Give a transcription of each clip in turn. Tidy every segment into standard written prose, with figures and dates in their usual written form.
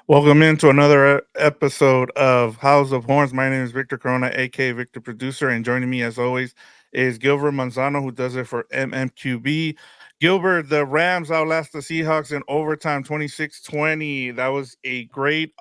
Welcome into another episode of House of Horns. My name is Victor Corona, aka Victor Producer, and joining me as always is Gilbert Manzano, who does it for MMQB. Gilbert, the Rams outlast the Seahawks in overtime 26-20. That was a great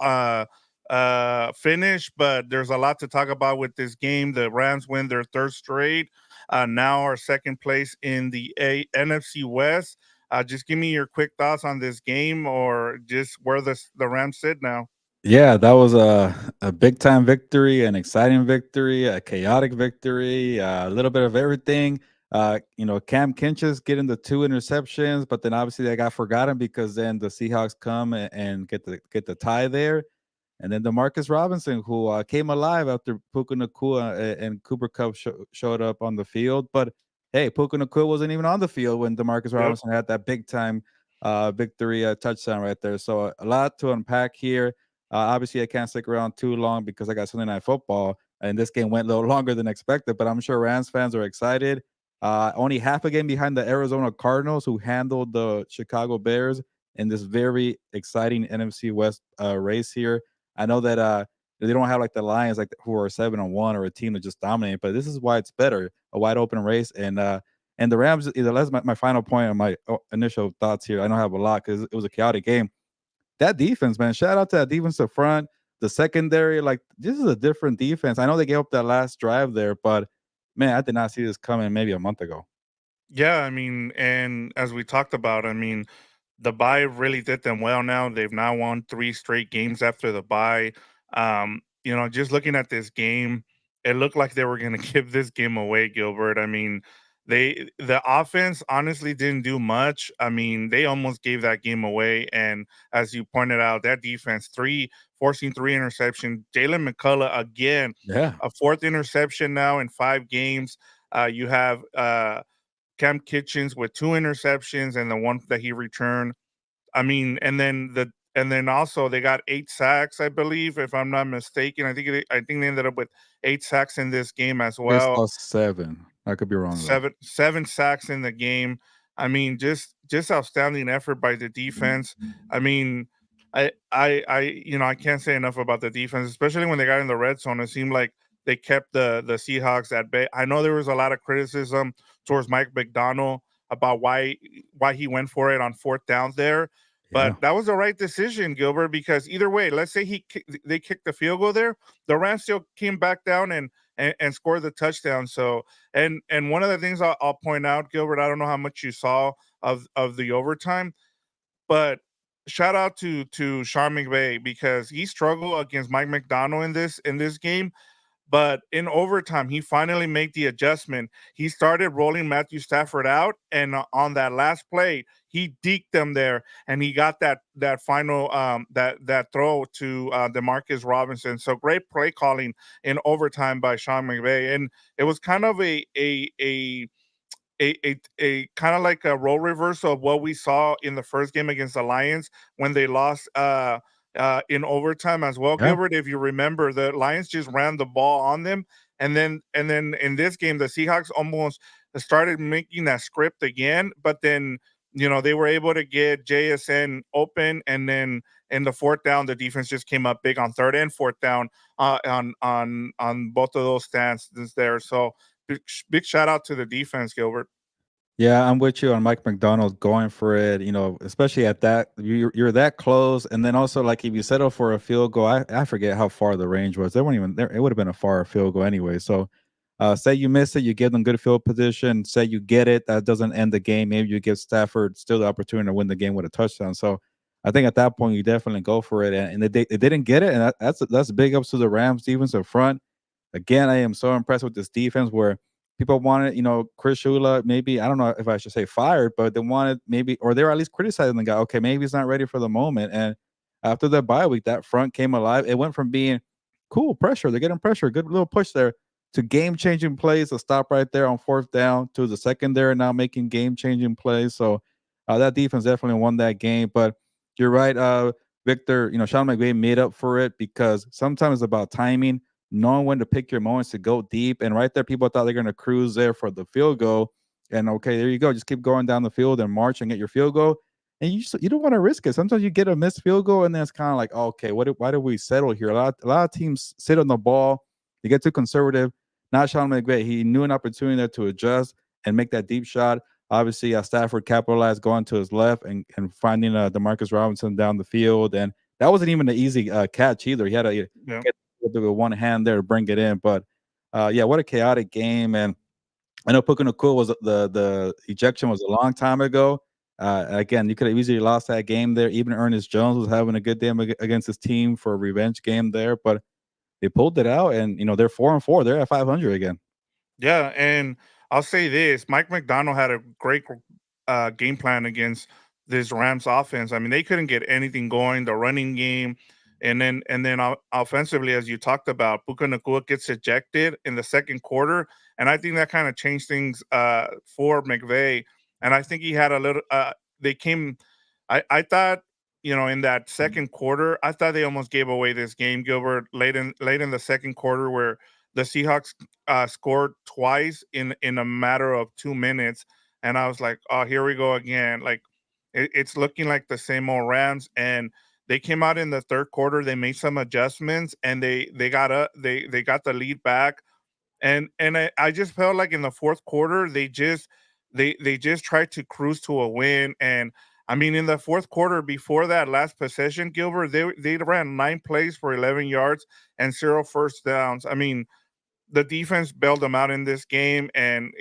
finish, but there's a lot to talk about with this game. The Rams win their third straight, now are second place in the NFC West. Just give me your quick thoughts on this game, or just where the Rams sit now. Yeah, that was a big time victory, an exciting victory, a chaotic victory, a little bit of everything. Cam Kinch's getting the two interceptions, but then obviously they got forgotten because then the Seahawks come and get the tie there, and then Demarcus Robinson, who came alive after Puka Nakua and Cooper Cup showed up on the field. But hey, Puka Nakua wasn't even on the field when Demarcus Yep. Robinson had that big time victory touchdown right there. So a lot to unpack here. Obviously, I can't stick around too long because I got Sunday Night Football, and this game went a little longer than expected. But I'm sure Rams fans are excited. Only half a game behind the Arizona Cardinals, who handled the Chicago Bears in this very exciting NFC West race here. I know that they don't have like the Lions, like who are 7-1 or a team that just dominate, but this is why it's better, a wide open race. And the Rams, that's my final point on my initial thoughts here. I don't have a lot because it was a chaotic game. That defense, man, shout out to that defensive front, the secondary. Like, this is a different defense. I know they gave up that last drive there, but man, I did not see this coming maybe a month ago. Yeah, I mean, and as we talked about, I mean, the bye really did them well now. They've now won three straight games after the bye. Just looking at this game, it looked like they were gonna give this game away, Gilbert. I mean, the offense honestly didn't do much. I mean, they almost gave that game away. And as you pointed out, that defense, forcing three interception. Jalen McCullough again, Yeah. a fourth interception now in 5 games. You have Cam Kitchens with two interceptions and the one that he returned. I mean, and then also they got 8 sacks, I believe, if I'm not mistaken. I think they ended up with 8 sacks in this game as They well. lost 7. I could be wrong though. Seven sacks in the game. I mean, just outstanding effort by the defense. I mean, I can't say enough about the defense, especially when they got in the red zone. It seemed like they kept the Seahawks at bay. I know there was a lot of criticism towards Mike McDonald about why he went for it on fourth down there. But Yeah. that was the right decision, Gilbert, because either way, let's say they kicked the field goal there, the Rams still came back down and scored the touchdown. So and one of the things I'll point out, Gilbert, I don't know how much you saw of the overtime, but shout out to Sean McVay because he struggled against Mike McDonald in this game. But in overtime, he finally made the adjustment. He started rolling Matthew Stafford out, and on that last play, he deked them there, and he got that final that throw to Demarcus Robinson. So great play calling in overtime by Sean McVay, and it was kind of a kind of like a role reversal of what we saw in the first game against the Lions when they lost in overtime as well. Yeah. Gilbert, if you remember, the Lions just ran the ball on them, and then in this game, the Seahawks almost started making that script again, but then they were able to get JSN open, and then in the fourth down, the defense just came up big on third and fourth down on both of those stances there. So big shout out to the defense, Gilbert. Yeah, I'm with you on Mike McDonald going for it. Especially at that you're that close, and then also like if you settle for a field goal, I forget how far the range was. They weren't even there. It would have been a far field goal anyway. So, say you miss it, you give them good field position. Say you get it, that doesn't end the game. Maybe you give Stafford still the opportunity to win the game with a touchdown. So, I think at that point you definitely go for it, and they didn't get it, and that's big ups to the Rams defense up front. Again, I am so impressed with this defense where people wanted, Chris Shula, maybe, I don't know if I should say fired, but they wanted maybe, or they were at least criticizing the guy. Okay, maybe he's not ready for the moment. And after the bye week, that front came alive. It went from being cool pressure, they're getting pressure, good little push there, to game changing plays, a stop right there on fourth down, to the secondary now making game changing plays. So that defense definitely won that game. But you're right, Victor, Sean McVay made up for it because sometimes it's about timing, knowing when to pick your moments to go deep. And right there, people thought they're going to cruise there for the field goal. And okay, there you go. Just keep going down the field and march and get your field goal. and you don't want to risk it. Sometimes you get a missed field goal, and then it's kind of like, okay, why did we settle here? A lot of teams sit on the ball, they get too conservative. Not Sean McVay. He knew an opportunity there to adjust and make that deep shot. Obviously, Stafford capitalized going to his left and finding Demarcus Robinson down the field, and that wasn't even an easy catch either. He had to Yeah. get with one hand there to bring it in, but yeah, what a chaotic game. And I know Puka Nakua was the ejection was a long time ago. Again, you could have easily lost that game there. Even Ernest Jones was having a good game against his team for a revenge game there, but they pulled it out, and they're 4-4. They're at 500 again. Yeah, and I'll say this: Mike McDonald had a great game plan against this Rams offense. I mean, they couldn't get anything going. The running game, and then offensively, as you talked about, Puka Nakua gets ejected in the second quarter, and I think that kind of changed things for McVay. And I think he had a little. They came. I thought. In that second quarter, I thought they almost gave away this game, Gilbert, late in the second quarter, where the Seahawks scored twice in a matter of 2 minutes, and I was like, "Oh, here we go again!" Like it's looking like the same old Rams. And they came out in the third quarter. They made some adjustments, and they got the lead back. And I just felt like in the fourth quarter they just tried to cruise to a win. And I mean, in the fourth quarter before that last possession, Gilbert, they ran 9 plays for 11 yards and 0 first downs. I mean, the defense bailed them out in this game, and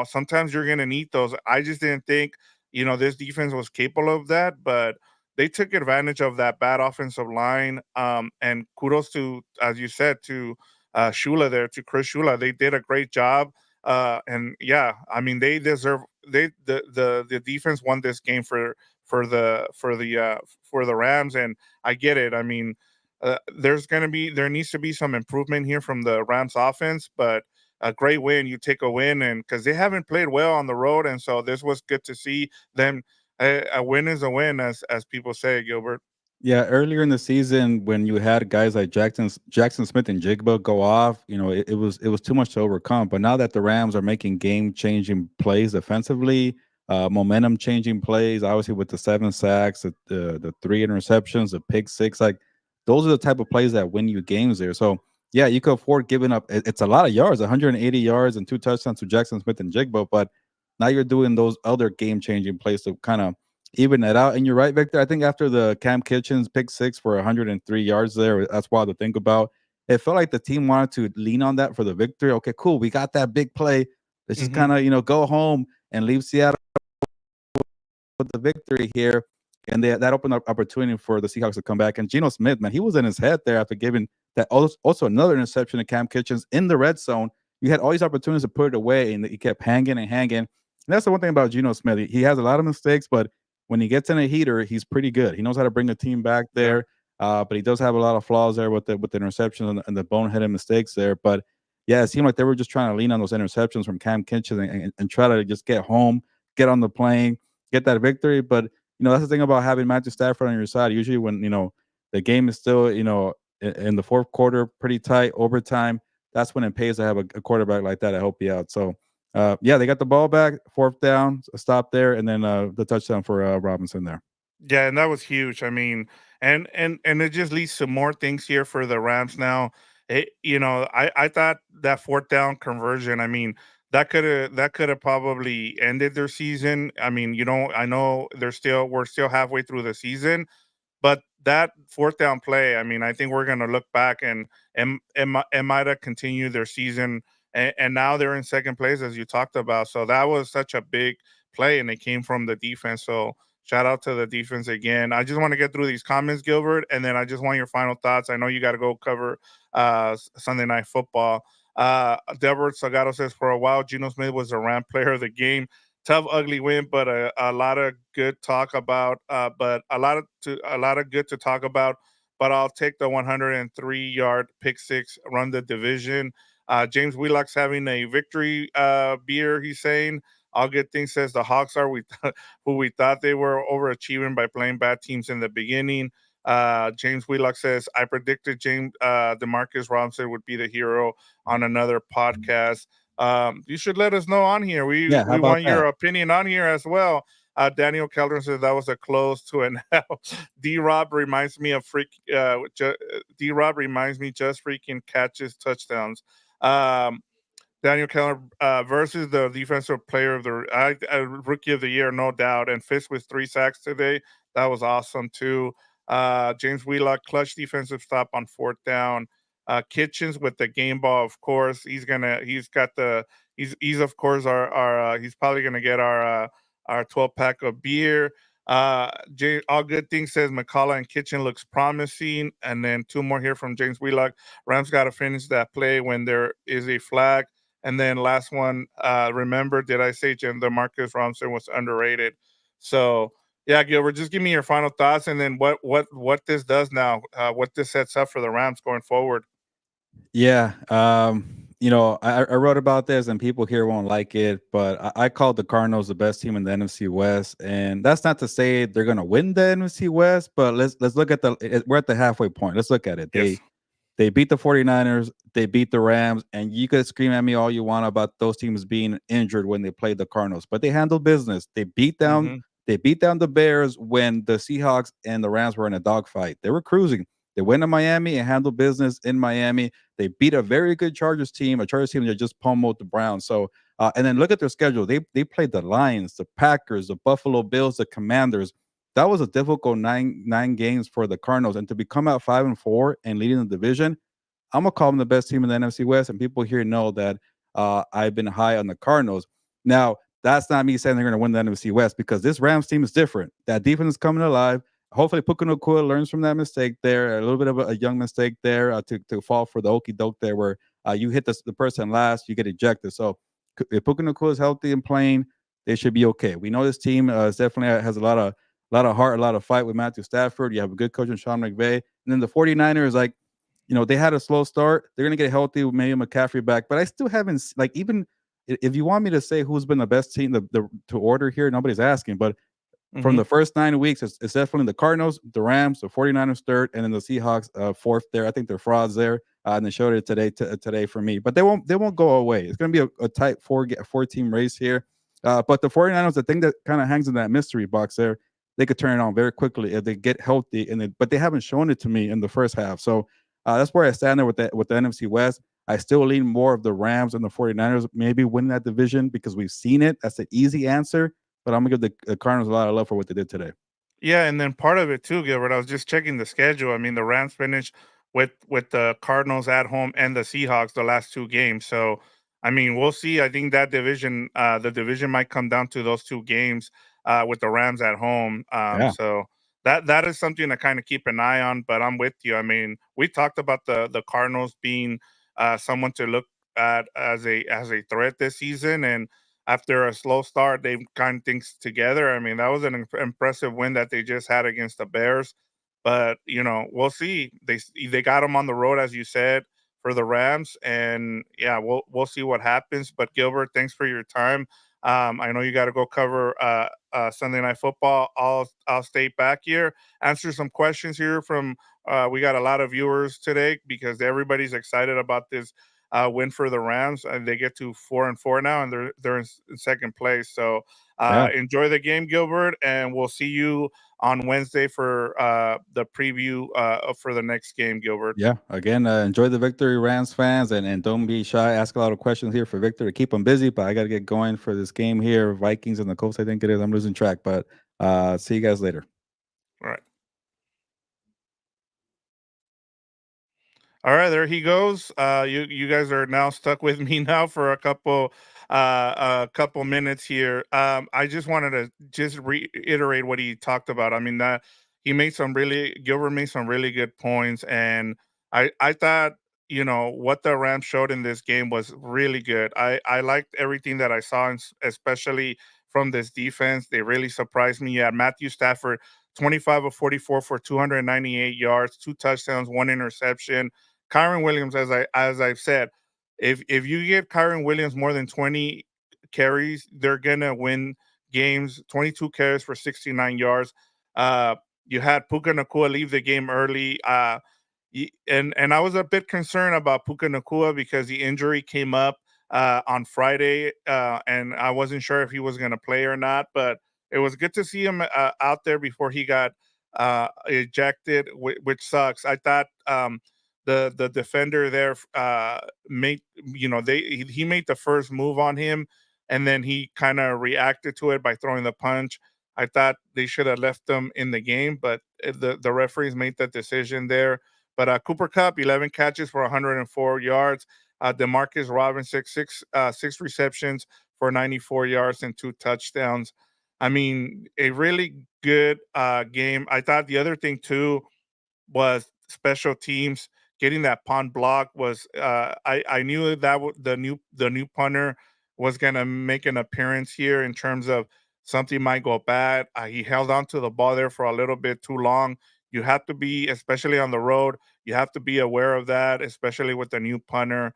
sometimes you're going to need those. I just didn't think this defense was capable of that, but they took advantage of that bad offensive line. And kudos to, as you said, to Shula there, to Chris Shula. They did a great job. And yeah, I mean, they deserve. The defense won this game for the Rams, and I get it. I mean, there needs to be some improvement here from the Rams offense, but a great win. You take a win, and because they haven't played well on the road, and so this was good to see them. A win is a win, as people say, Gilbert. Yeah, earlier in the season when you had guys like Jackson Smith and Jigba go off, it was too much to overcome. But now that the Rams are making game changing plays offensively, momentum changing plays, obviously with the 7 sacks, the 3 interceptions, the pick six, like those are the type of plays that win you games there. So yeah, you could afford giving up. It's a lot of yards, 180 yards and 2 touchdowns to Jackson Smith and Jigba, but now you're doing those other game changing plays to kind of even that out. And you're right, Victor. I think after the Cam Kitchens pick six for 103 yards there, that's wild to think about. It felt like the team wanted to lean on that for the victory. Okay, cool. We got that big play. Let's just Hmm. kind of, go home and leave Seattle with the victory here. And that opened up opportunity for the Seahawks to come back. And Geno Smith, man, he was in his head there after giving that also another interception to Cam Kitchens in the red zone. You had all these opportunities to put it away, and he kept hanging and hanging. And that's the one thing about Geno Smith. He has a lot of mistakes, but when he gets in a heater, he's pretty good. He knows how to bring the team back Yeah. there. But he does have a lot of flaws there with the interceptions and the boneheaded mistakes there. But yeah, it seemed like they were just trying to lean on those interceptions from Cam Kitchens and try to just get home, get on the plane, get that victory. But that's the thing about having Matthew Stafford on your side. Usually when the game is still in the fourth quarter, pretty tight, overtime, that's when it pays to have a quarterback like that to help you out. So yeah, they got the ball back, fourth down, a stop there, and then the touchdown for Robinson there. Yeah, and that was huge. I mean, and it just leads to more things here for the Rams now. I thought that fourth down conversion, I mean, that could have probably ended their season. I mean, I know we're still halfway through the season, but that fourth down play, I mean, I think we're gonna look back and might have continued their season, and now they're in second place as you talked about. So that was such a big play, and it came from the defense. So shout out to the defense again. I just want to get through these comments, Gilbert, and then I just want your final thoughts. I know you got to go cover Sunday Night Football. Delbert Salgado says for a while, Geno Smith was the Ram player of the game. Tough, ugly win, but a lot of good talk about. But a lot of good to talk about. But I'll take the 103-yard pick six, run the division. James Wheelock's having a victory beer. He's saying all good things. Says the Hawks are who we thought they were overachieving by playing bad teams in the beginning. James Wheelock says I predicted James Demarcus Robinson would be the hero on another podcast. You should let us know on here. We Yeah, how we about want that? your opinion on here as well. Daniel Keldron says that was a close to an L. D-Rob reminds me of D-Rob reminds me just freaking catches touchdowns. Um, Daniel Keller versus the defensive player of the rookie of the year, no doubt. And Fisk with 3 sacks today. That was awesome too. James Wheelock, clutch defensive stop on 4th down. Kitchens with the game ball, of course. He's of course our he's probably gonna get our 12 pack of beer. All good things says McCullough and Kitchen looks promising. And then 2 more here from James Wheelock. Rams got to finish that play when there is a flag. And then last one, remember, did I say Jim DeMarcus Robinson was underrated? So yeah, Gilbert, just give me your final thoughts, and then what this does now, what this sets up for the Rams going forward. Yeah, I wrote about this, and people here won't like it, but I called the Cardinals the best team in the NFC West, and that's not to say they're going to win the NFC West, but let's look at we're at the halfway point. Let's look at it. Yes. They beat the 49ers, they beat the Rams, and you could scream at me all you want about those teams being injured when they played the Cardinals, but they handled business. They beat down the Bears when the Seahawks and the Rams were in a dogfight. They were cruising. They went to Miami and handled business in Miami. They beat a very good Chargers team, a Chargers team that just pummeled the Browns. So, and then look at their schedule. They played the Lions, the Packers, the Buffalo Bills, the Commanders. That was a difficult nine games for the Cardinals, and to become out 5-4 and leading the division, I'm gonna call them the best team in the NFC West. And people here know that I've been high on the Cardinals. Now, that's not me saying they're gonna win the NFC West, because this Rams team is different. That defense is coming alive. Hopefully, Puka Nacua learns from that mistake there, a little bit of a young mistake there, to fall for the okey doke there, where you hit the person last, you get ejected. So if Puka Nacua is healthy and playing, they should be okay. We know this team definitely has a lot of heart, a lot of fight with Matthew Stafford. You have a good coach in Sean McVay. And then the 49ers, like, they had a slow start. They're going to get healthy with maybe McCaffrey back. But I still haven't, like, even if you want me to say who's been the best team to order here, nobody's asking. But from the first 9 weeks, it's definitely the Cardinals, the Rams, the 49ers third, and then the Seahawks fourth there. I think they're frauds there. And they showed it today for me. But they won't go away. It's going to be a tight four-team race here. But the 49ers, the thing that kind of hangs in that mystery box there, they could turn it on very quickly if they get healthy. But they haven't shown it to me in the first half. So that's where I stand there with the NFC West. I still lean more of the Rams and the 49ers maybe winning that division because we've seen it. That's the easy answer. But I'm going to give the Cardinals a lot of love for what they did today. Yeah, and then part of it too, Gilbert, I was just checking the schedule. I mean, the Rams finished with the Cardinals at home and the Seahawks the last 2 games. So, I mean, we'll see. I think that division, the division might come down to those 2 games with the Rams at home. Yeah. So that is something to kind of keep an eye on. But I'm with you. I mean, we talked about the Cardinals being someone to look at as a threat this season, and after a slow start, they've kind things together. I mean, that was an impressive win that they just had against the Bears. But we'll see. They got them on the road, as you said, for the Rams, and yeah, we'll see what happens. But Gilbert, thanks for your time. I know you got to go cover Sunday Night Football. I'll stay back here, answer some questions here from. We got a lot of viewers today because everybody's excited about this win for the Rams, and they get to 4-4 now, and they're in second place. So enjoy the game, Gilbert, and we'll see you on Wednesday for the preview for the next game, Gilbert. Yeah. Again, enjoy the victory, Rams fans, and don't be shy. Ask a lot of questions here for Victor to keep them busy. But I got to get going for this game here, Vikings and the Colts. I think it is. I'm losing track, but see you guys later. All right. All right, there he goes. You guys are now stuck with me now for a couple minutes here. I just wanted to just reiterate what he talked about. I mean, that Gilbert made some really good points, and I thought what the Rams showed in this game was really good. I liked everything that I saw, especially from this defense. They really surprised me. You had Matthew Stafford, 25 of 44 for 298 yards, 2 touchdowns, 1 interception. Kyron Williams, as I've said, if you give Kyron Williams more than 20 carries, they're gonna win games. 22 carries for 69 yards. You had Puka Nacua leave the game early. And I was a bit concerned about Puka Nacua because the injury came up on Friday, and I wasn't sure if he was gonna play or not. But it was good to see him out there before he got ejected, which sucks. I thought the defender there made he made the first move on him, and then he kind of reacted to it by throwing the punch. I thought they should have left him in the game, but the referees made the decision there. But Cooper Cup, 11 catches for 104 yards. Demarcus Robinson, six receptions for 94 yards and 2 touchdowns. I mean, a really good game. I thought the other thing too was special teams. Getting that punt block was I knew that the new punter was gonna make an appearance here in terms of something might go bad. He held on to the ball there for a little bit too long. You have to be, especially on the road, you have to be aware of that, especially with the new punter.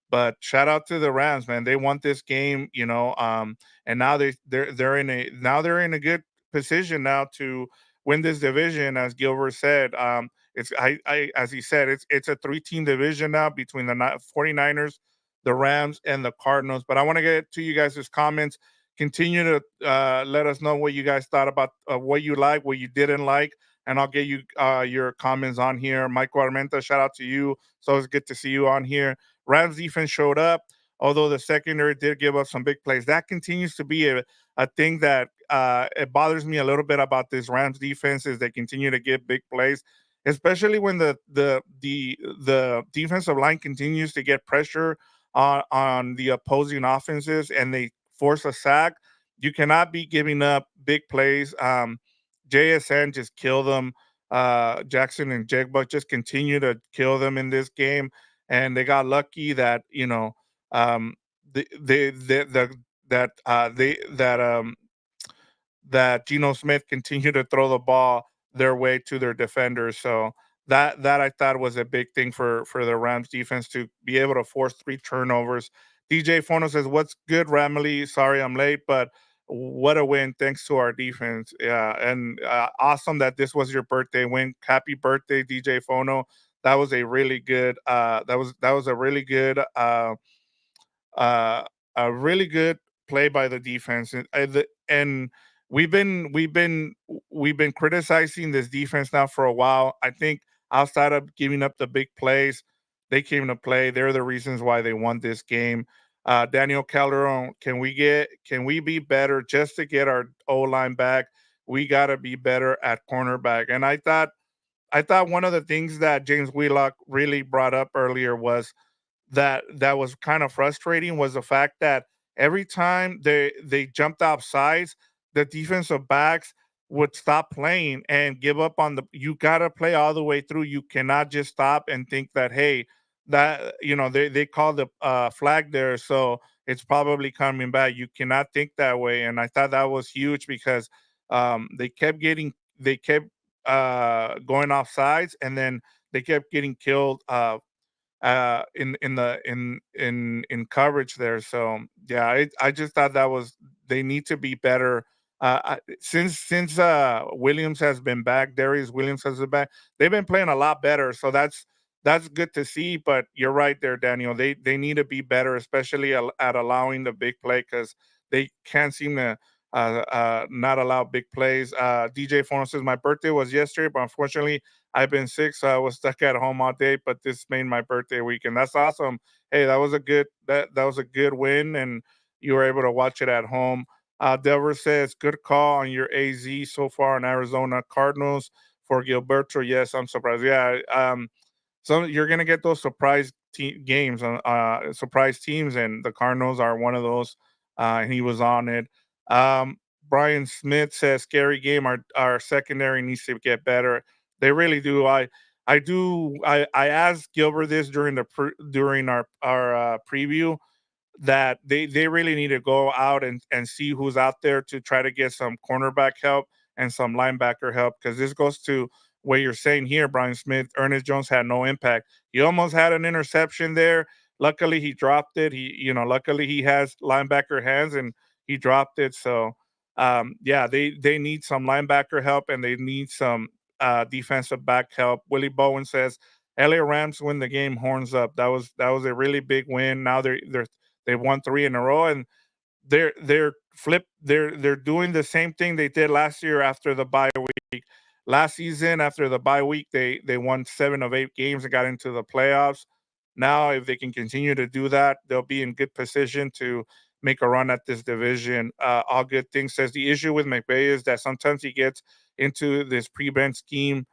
But shout out to the Rams, man. They won this game, and now they're in a good position now to win this division, as Gilbert said. It's I as he said, it's a three-team division now between the 49ers, the Rams, and the Cardinals. But I want to get to you guys' comments. Continue to let us know what you guys thought about what you like, what you didn't like, and I'll get you your comments on here. Michael Armenta, shout out to you. So it's good to see you on here. Rams defense showed up, although the secondary did give up some big plays. That continues to be a thing that it bothers me a little bit about this Rams defense is they continue to give big plays, especially when the defensive line continues to get pressure on the opposing offenses and they force a sack. You cannot be giving up big plays. JSN just kill them. Jackson and Jigba just continue to kill them in this game, and they got lucky that the that Geno Smith continued to throw the ball their way to their defenders. So that I thought was a big thing for the Rams defense to be able to force 3 turnovers. DJ Fono says, "What's good, Ramley? Sorry I'm late, but what a win thanks to our defense." Yeah, and awesome that this was your birthday win. Happy birthday, DJ Fono. That was a really good. That was uh, a really good play by the defense, and we've been criticizing this defense now for a while. I think outside of giving up the big plays, they came to play. They're the reasons why they won this game. Daniel Calderon, can we be better just to get our O line back? We got to be better at cornerback. And I thought one of the things that James Wheelock really brought up earlier was that was kind of frustrating was the fact that every time they jumped off sides, the defensive backs would stop playing and give up on the you gotta play all the way through. You cannot just stop and think that, hey, that they called the flag there, so it's probably coming back. You cannot think that way. And I thought that was huge because they kept going off sides, and then they kept getting killed in coverage there. So yeah, I just thought that was they need to be better. Since Williams has been back, Darius Williams has been back. They've been playing a lot better. So that's good to see. But you're right there, Daniel. They need to be better, especially at allowing the big play because they can't seem to not allow big plays. DJ Fono says my birthday was yesterday, but unfortunately I've been sick, so I was stuck at home all day. But this made my birthday weekend. That's awesome. Hey, that was a good win, and you were able to watch it at home. Delver says good call on your AZ so far in Arizona Cardinals for Gilberto. Yes, I'm surprised. Yeah, so you're gonna get those games, surprise teams, and the Cardinals are one of those. And he was on it. Brian Smith says scary game. Our secondary needs to get better. They really do. I asked Gilbert this during our preview that they really need to go out and see who's out there to try to get some cornerback help and some linebacker help, because this goes to what you're saying here, Brian Smith. Ernest Jones had no impact. He almost had an interception there. Luckily he dropped it. Luckily he has linebacker hands and he dropped it. So yeah, they need some linebacker help and they need some defensive back help. Willie Bowen says LA Rams win the game horns up. That was a really big win. Now they've won 3 in a row, and they're doing the same thing they did last year after the bye week. Last season, after the bye week, they won 7 of 8 games and got into the playoffs. Now, if they can continue to do that, they'll be in good position to make a run at this division. All good things. Says the issue with McVay is that sometimes he gets into this prevent scheme,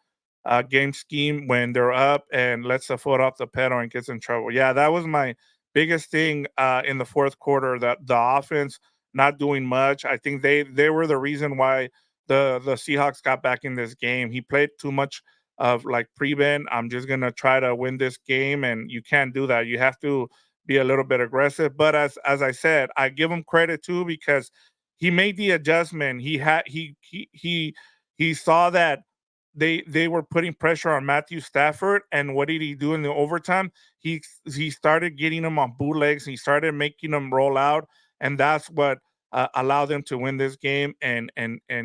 game scheme when they're up and lets the foot off the pedal and gets in trouble. Yeah, that was my biggest thing in the fourth quarter. That the offense not doing much. I think they were the reason why the Seahawks got back in this game. He played too much of like prevent. I'm just gonna try to win this game, and you can't do that. You have to be a little bit aggressive. But as I said, I give him credit too because he made the adjustment. He saw that they were putting pressure on Matthew Stafford, and what did he do in the overtime? He started getting them on bootlegs. He started making them roll out, and that's what allowed them to win this game and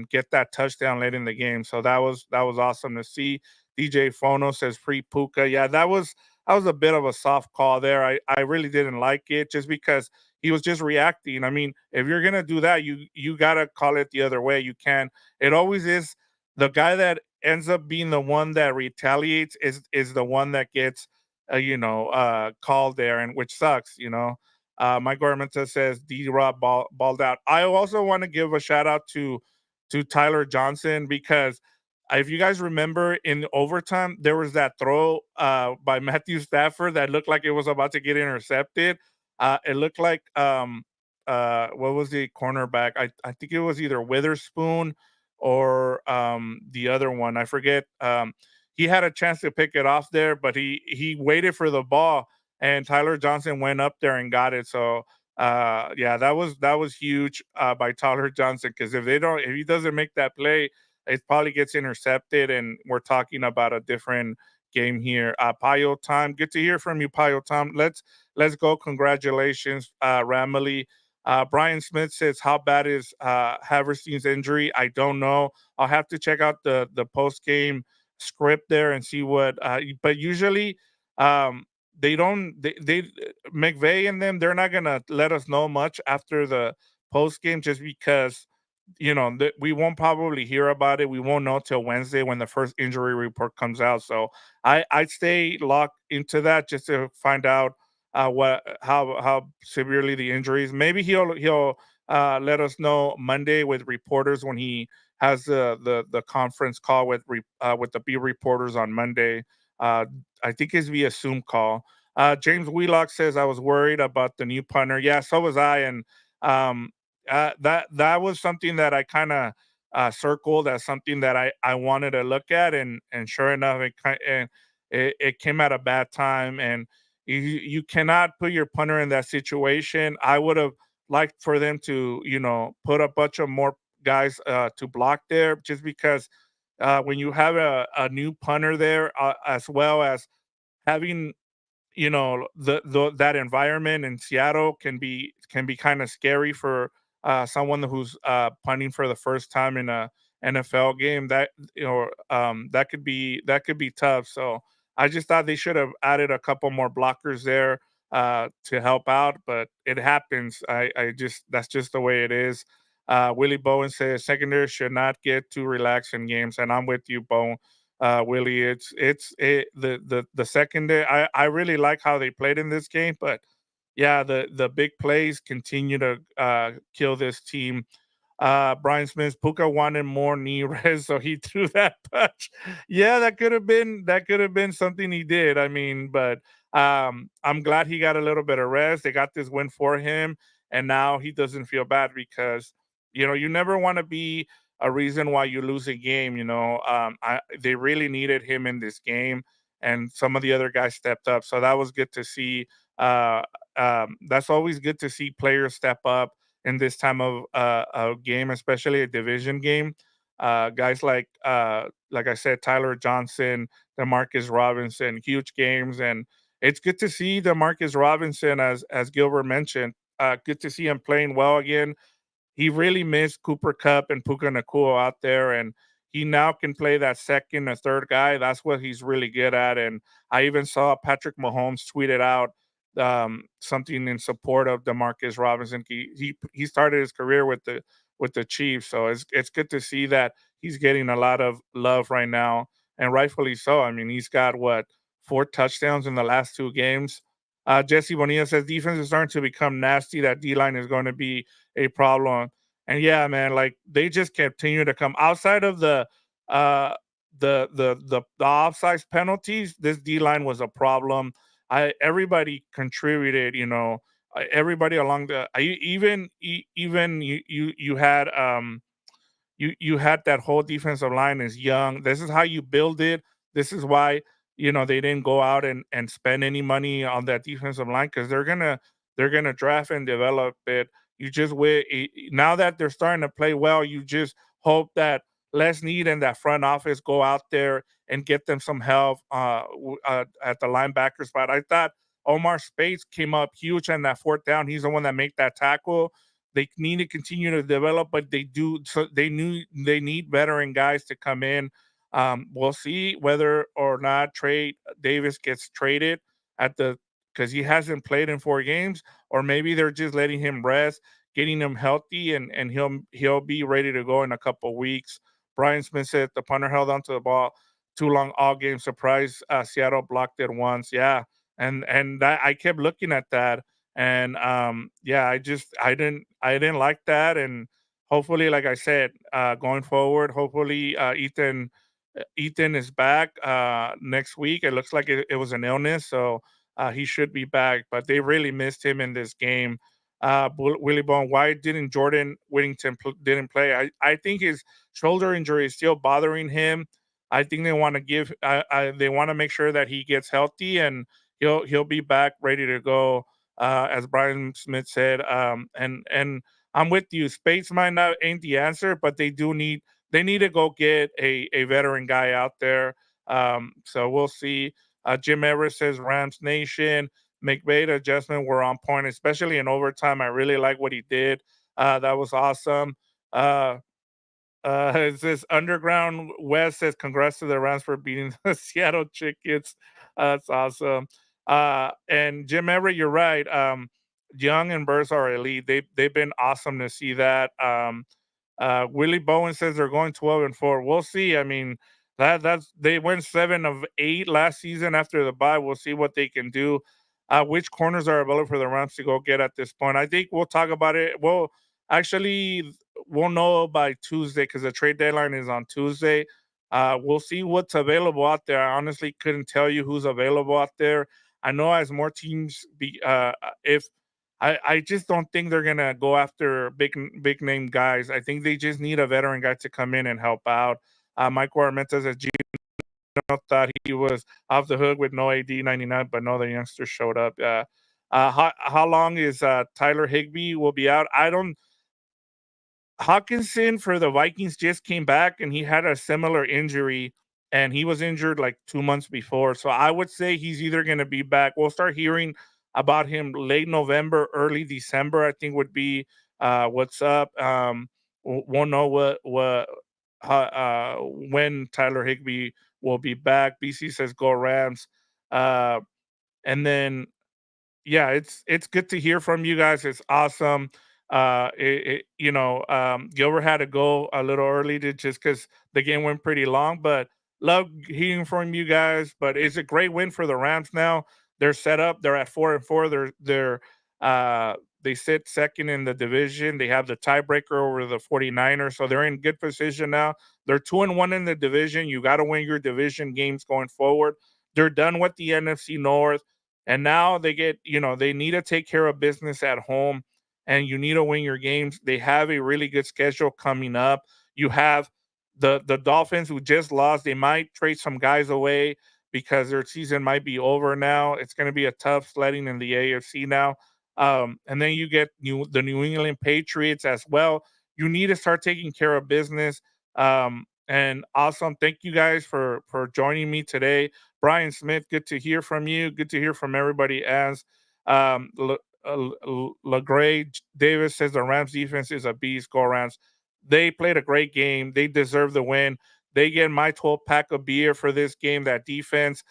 get that touchdown late in the game. So that was awesome to see. DJ Fono says free Puka. Yeah, that was a bit of a soft call there. I really didn't like it just because he was just reacting. I mean, if you're gonna do that, you gotta call it the other way. You can. It always is the guy that ends up being the one that retaliates is the one that gets called there, and which sucks. Mike Armenta says D-Rob balled out. I also want to give a shout out to Tyler Johnson because if you guys remember in overtime, there was that throw by Matthew Stafford that looked like it was about to get intercepted. It looked like what was the cornerback? I think it was either Witherspoon or the other one. I forget. He had a chance to pick it off there, but he waited for the ball, and Tyler Johnson went up there and got it. So yeah, that was huge by Tyler Johnson because if he doesn't make that play, it probably gets intercepted, and we're talking about a different game here. Payo Tom, good to hear from you, Payo Tom. Let's go. Congratulations, Ramily. Brian Smith says, "How bad is Haverstein's injury? I don't know. I'll have to check out the post game script there and see what. But usually, they don't. They McVay and them. They're not gonna let us know much after the post game just because we won't probably hear about it. We won't know till Wednesday when the first injury report comes out. So I'd stay locked into that just to find out what how severely the injuries. Maybe he'll let us know Monday with reporters when he has the conference call with the beat reporters on Monday. Uh, I think it's via Zoom call. James Wheelock says I was worried about the new punter. Yeah, so was I, and um, that was something that I kind of circled as something that I wanted to look at, and sure enough, it came at a bad time, and you cannot put your punter in that situation. I would have liked for them to put a bunch of more guys to block there, just because when you have a new punter there, as well as having the that environment in Seattle can be kind of scary for someone who's punting for the first time in a NFL game. That could be tough. So I just thought they should have added a couple more blockers there to help out, but it happens. I just that's just the way it is. Willie Bowen says secondary should not get too relaxed in games, and I'm with you, Bowen. Willie. The secondary. I really like how they played in this game, but yeah, the big plays continue to kill this team. Brian Smith, Puka wanted more knee res, so he threw that punch. Yeah, that could have been something he did. I mean, but I'm glad he got a little bit of rest. They got this win for him, and now he doesn't feel bad because you never want to be a reason why you lose a game. They really needed him in this game, and some of the other guys stepped up, so that was good to see. Uh, that's always good to see players step up in this time of a game, especially a division game. Guys like I said, Tyler Johnson, Demarcus Robinson, huge games, and it's good to see Demarcus Robinson, as Gilbert mentioned. Good to see him playing well again. He really missed Cooper Cup and Puka Nakua out there, and he now can play that second or third guy. That's what he's really good at. And I even saw Patrick Mahomes tweeted out something in support of Demarcus Robinson. He started his career with the Chiefs, so it's good to see that he's getting a lot of love right now, and rightfully so. I mean, he's got what, 4 touchdowns in the last 2 games. Jesse Bonilla says defense is starting to become nasty. That D line is going to be a problem. And yeah, man, like they just continue to come outside of uh the offsides penalties. This D line was a problem. I Everybody contributed, everybody along even you had you had that whole defensive line is young. This is how you build it. This is why they didn't go out and spend any money on that defensive line, because they're gonna draft and develop it. You just wait. Now that they're starting to play well, you just hope that Les Need and that front office go out there and get them some help at the linebacker spot. I thought Omar Speights came up huge on that 4th down. He's the one that made that tackle. They need to continue to develop, but they do. So they need veteran guys to come in. We'll see whether or not Trey Davis gets traded at the because he hasn't played in 4 games, or maybe they're just letting him rest, getting him healthy, and he'll be ready to go in a couple weeks. Brian Smith said the punter held onto the ball too long all game. Surprise, Seattle blocked it once. Yeah, and that, I kept looking at that, and yeah, I didn't like that. And hopefully, like I said, going forward, hopefully Ethan is back next week. It looks like it was an illness, so he should be back, but they really missed him in this game. Willie Bone, why didn't Jordan Whittington didn't play? I think his shoulder injury is still bothering him. I think they want to they want to make sure that he gets healthy, and he'll be back ready to go, as Brian Smith said. And I'm with you. Spates might not ain't the answer, but they need to go get a veteran guy out there. So we'll see. Jim Everett says Rams Nation. McVay adjustment were on point, especially in overtime. I really like what he did. That was awesome. It says Underground West says congrats to the Rams for beating the Seattle Chickens. That's awesome. And Jim Everett, you're right. Young and Burrs are elite. They've been awesome to see that. Willie Bowen says they're going 12-4. We'll see. I mean, that's they went 7 of 8 last season after the bye. We'll see what they can do. Which corners are available for the Rams to go get at this point? I think we'll talk about it. Well, actually, we'll know by Tuesday because the trade deadline is on Tuesday. We'll see what's available out there. I honestly couldn't tell you who's available out there. I know as more teams if I just don't think they're gonna go after big name guys. I think they just need a veteran guy to come in and help out. Michael Armenta says Gino thought he was off the hook with no AD 99, but no, the youngster showed up. How long is Tyler Higbee will be out? I don't. Hawkinson for the Vikings just came back and he had a similar injury, and he was injured like 2 months before. So I would say he's either going to be back. We'll start hearing about him late November, early December, I think would be what's up. We'll know when Tyler Higbee will be back. BC says go Rams. Uh, and then yeah, it's good to hear from you guys. It's awesome. Gilbert had to go a little early to just because the game went pretty long, but love hearing from you guys. But it's a great win for the Rams now. They're set up. They're at 4-4. They sit second in the division. They have the tiebreaker over the 49ers, so they're in good position now. They're 2-1 in the division. You got to win your division games going forward. They're done with the NFC North. And now they need to take care of business at home, and you need to win your games. They have a really good schedule coming up. You have the Dolphins, who just lost. They might trade some guys away because their season might be over now. It's going to be a tough sledding in the AFC now. And then you get the New England Patriots as well. You need to start taking care of business. And awesome. Thank you guys for joining me today. Brian Smith, good to hear from you. Good to hear from everybody. As LeGray Davis says the Rams defense is a beast. Go Rams. They played a great game. They deserve the win. They get my 12-pack of beer for this game. That defense,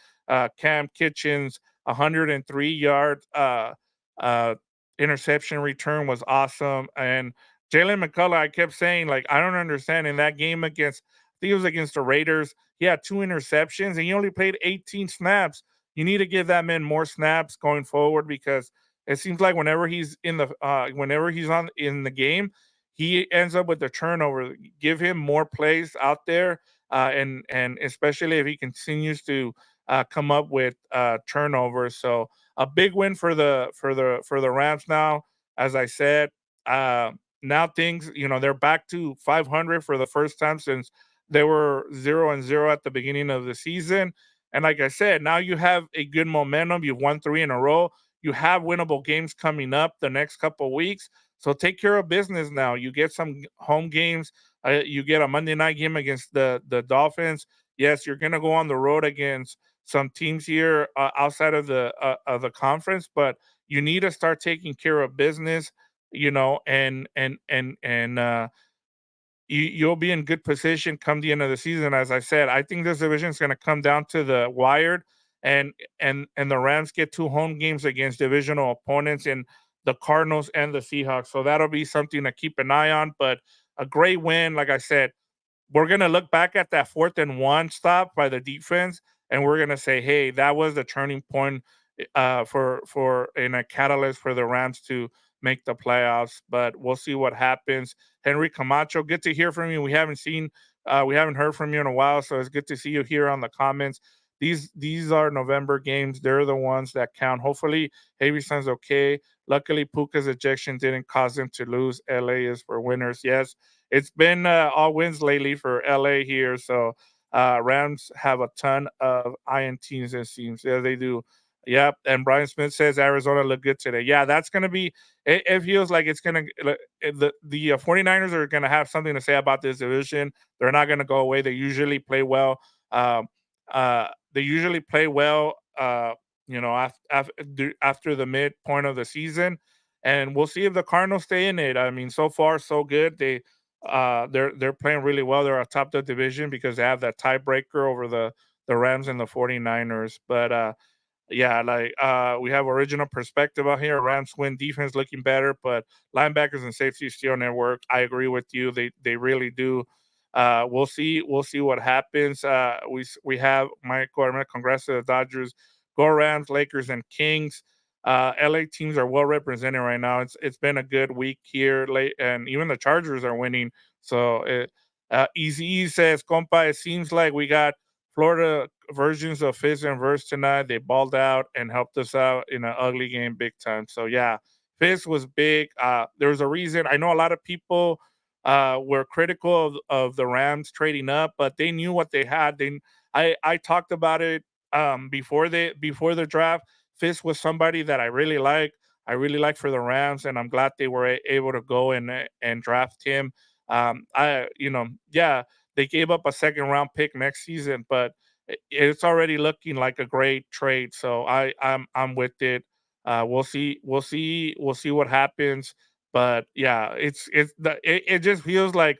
Cam Kitchens, 103-yard uh, interception return was awesome. And Jalen McCullough, I kept saying, like, I don't understand in that game against, I think it was against the Raiders, he had 2 interceptions and he only played 18 snaps. You need to give that man more snaps going forward because it seems like whenever he's on in the game, he ends up with the turnover. Give him more plays out there, and especially if he continues to come up with turnovers. So a big win for the Rams now. As I said, now things, they're back to 500 for the first time since they were 0-0 at the beginning of the season. And like I said, now you have a good momentum. You've won 3 in a row. You have winnable games coming up the next couple weeks. So take care of business now. You get some home games. You get a Monday night game against the Dolphins. Yes, you're gonna go on the road against some teams here outside of the conference, but you need to start taking care of business. And you'll be in good position come the end of the season. As I said, I think this division is going to come down to the wired, and the Rams get 2 home games against divisional opponents in the Cardinals and the Seahawks. So that'll be something to keep an eye on. But a great win, like I said, we're gonna look back at that 4th and 1 stop by the defense, and we're gonna say, "Hey, that was the turning point for in a catalyst for the Rams to make the playoffs." But we'll see what happens. Henry Camacho, good to hear from you. We haven't heard from you in a while, so it's good to see you here on the comments. These are November games. They're the ones that count. Hopefully, Havyson's okay. Luckily, Puka's ejection didn't cause him to lose. LA is for winners. Yes, it's been all wins lately for LA here. So Rams have a ton of INTs, it seems. Yeah, they do. Yep. And Brian Smith says Arizona looked good today. Yeah, that's going to be, it feels like it's going to, the 49ers are going to have something to say about this division. They're not going to go away. They usually play well. Um, they usually play well, after the midpoint of the season. And we'll see if the Cardinals stay in it. I mean, so far, so good. They're playing really well. They're atop the division because they have that tiebreaker over the Rams and the 49ers. But yeah, like we have original perspective out here. Rams win, defense looking better, but linebackers and safety still in their work. I agree with you. They really do. We'll see what happens. We have Michael Armenta, congrats to the Dodgers, go Rams, Lakers, and Kings. LA teams are well represented right now. It's been a good week here late, and even the Chargers are winning. So Easy says, "Compa, it seems like we got Florida versions of Fizz and Verse tonight. They balled out and helped us out in an ugly game big time." So yeah, Fizz was big. There was a reason. I know a lot of people were critical of the Rams trading up, but they knew what they had. I talked about it before the draft. Fizz was somebody that I really like. I really like for the Rams, and I'm glad they were able to go and draft him. Yeah, they gave up a 2nd-round pick next season, but it's already looking like a great trade. So I'm with it. We'll see what happens. But yeah, it just feels like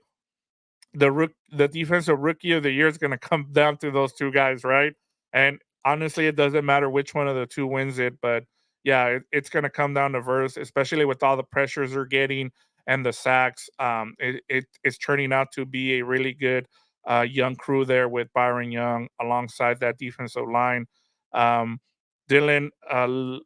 the defensive rookie of the year is going to come down to those 2 guys, right? And honestly, it doesn't matter which one of the 2 wins it, but yeah, it's going to come down to Verse, especially with all the pressures they're getting and the sacks. It's turning out to be a really good young crew there with Byron Young alongside that defensive line. Um, Dylan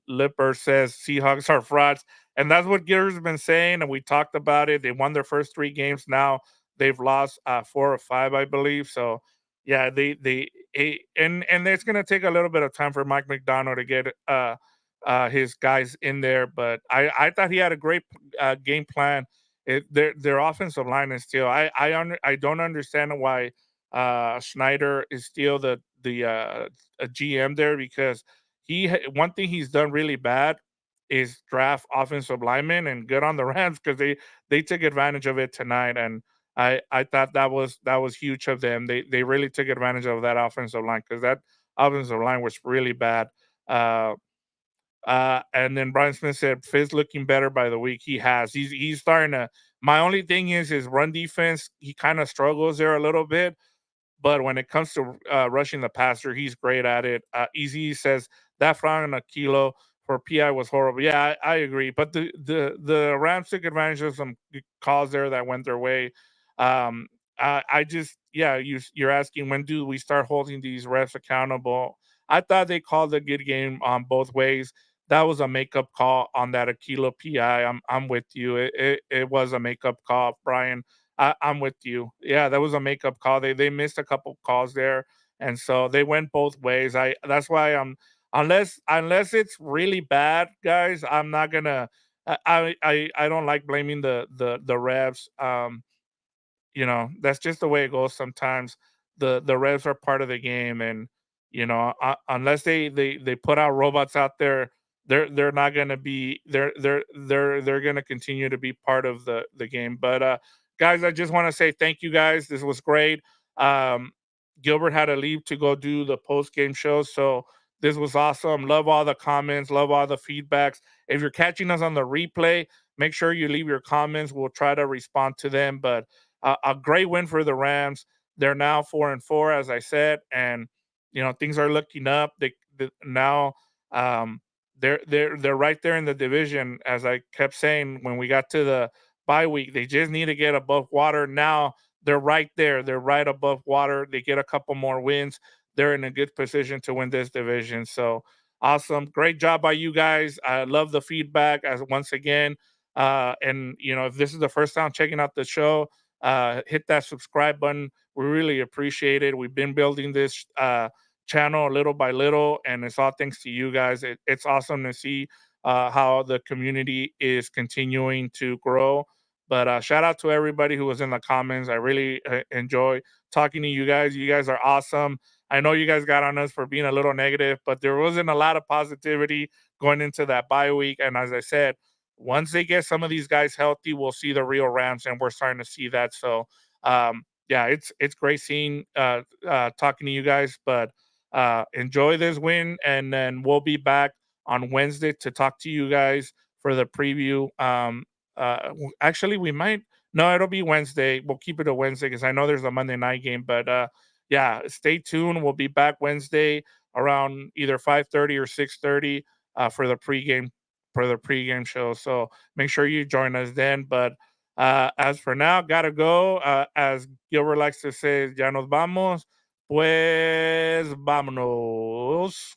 Lipper says Seahawks are frauds, and that's what Giller's been saying, and we talked about it. They won their first 3 games now. They've lost 4 or 5, I believe. So yeah, and it's going to take a little bit of time for Mike McDonald to get his guys in there. But I thought he had a great game plan. Their offensive line is still. I don't understand why Schneider is still the a GM there, because one thing he's done really bad is draft offensive linemen, and good on the Rams because they took advantage of it tonight. And I thought that was huge of them. They really took advantage of that offensive line because that offensive line was really bad. Uh, and then Brian Smith said Fizz looking better by the week. He has. He's starting to. My only thing is his run defense. He kind of struggles there a little bit, but when it comes to rushing the passer, he's great at it. Easy says that flag on a kilo for PI was horrible. Yeah, I agree. But the Rams took advantage of some calls there that went their way. Um, I just, yeah, you're asking when do we start holding these refs accountable? I thought they called a good game on both ways. That was a makeup call on that Aquilo PI. I'm with you. It was a makeup call, Brian. I'm with you. Yeah, that was a makeup call. They missed a couple calls there, and so they went both ways. That's why I'm unless it's really bad, guys. I'm not gonna. I don't like blaming the refs. That's just the way it goes sometimes. The refs are part of the game, and unless they put out robots out there, they're not going to be they're going to continue to be part of the game. But guys, I just want to say thank you guys. This was great. um Gilbert had to leave to go do the post game show, so this was awesome. Love all the comments, love all the feedbacks. If you're catching us on the replay, make sure you leave your comments. We'll try to respond to them. But a great win for the Rams. They're now 4-4, as I said, and things are looking up. They now um, they're right there in the division, as I kept saying when we got to the bye week. They just need to get above water. Now they're right there. They're right above water. They get a couple more wins. They're in a good position to win this division. So awesome, great job by you guys. I love the feedback. As once again, and if this is the first time checking out the show, hit that subscribe button. We really appreciate it. We've been building this channel little by little, and it's all thanks to you guys. It's awesome to see how the community is continuing to grow. But shout out to everybody who was in the comments. I really enjoy talking to you guys. You guys are awesome. I know you guys got on us for being a little negative, but there wasn't a lot of positivity going into that bye week. And as I said, once they get some of these guys healthy, we'll see the real Rams, and we're starting to see that. So, yeah, it's great seeing talking to you guys. But enjoy this win, and then we'll be back on Wednesday to talk to you guys for the preview. Actually, we might. No, it'll be Wednesday. We'll keep it a Wednesday because I know there's a Monday night game. But yeah, stay tuned. We'll be back Wednesday around either 5:30 or 6:30 for the pregame show. So make sure you join us then. But as for now, gotta go. As Gilbert likes to say, ya nos vamos. Pues vámonos.